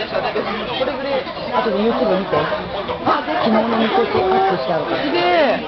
あとで YouTube 見て。昨日のみこしアップしてあるから。すげえ。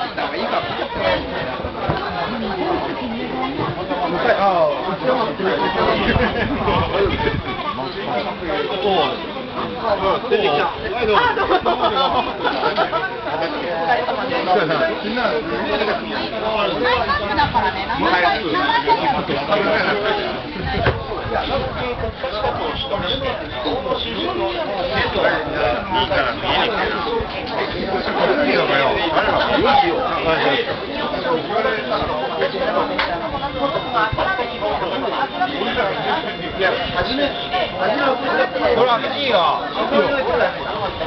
ほら、2位が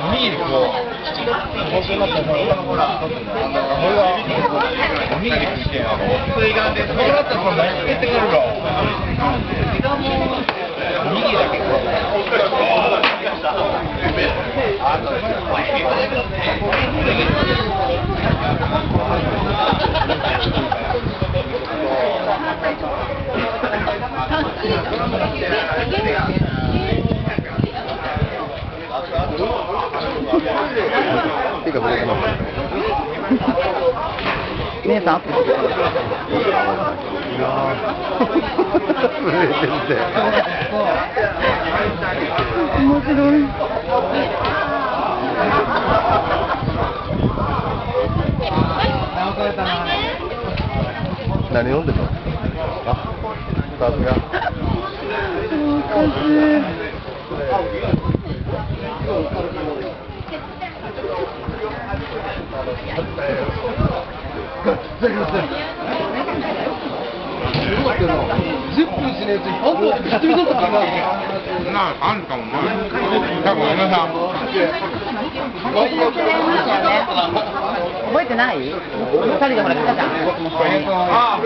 2位でこう2位で来て水岸でそうなったら何つけてくるの2位だけこう手が触れてます。姉さんアップしてください。触れてるって。面白い。何飲んでるの？あ、さすが。おかしい。10分しねえとあんた知ってみたかな。あんたも多分皆さん覚えてない？2人でほら来たじゃん。ああ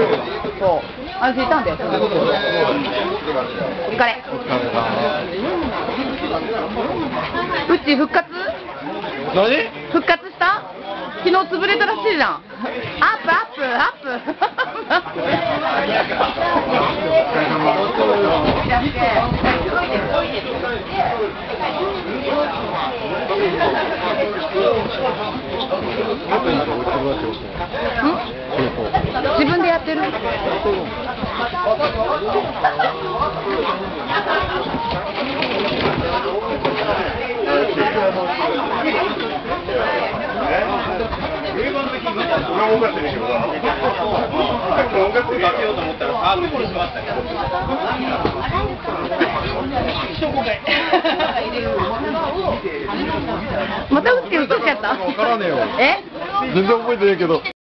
そう。あれ聞いたんだよ。お疲れ。うち復活？何？復活した？昨日潰れたらしいじゃん。アップアップアップ。自分でやってる？また打って打っちゃった。わからねえよ。え？全然覚えてないけど。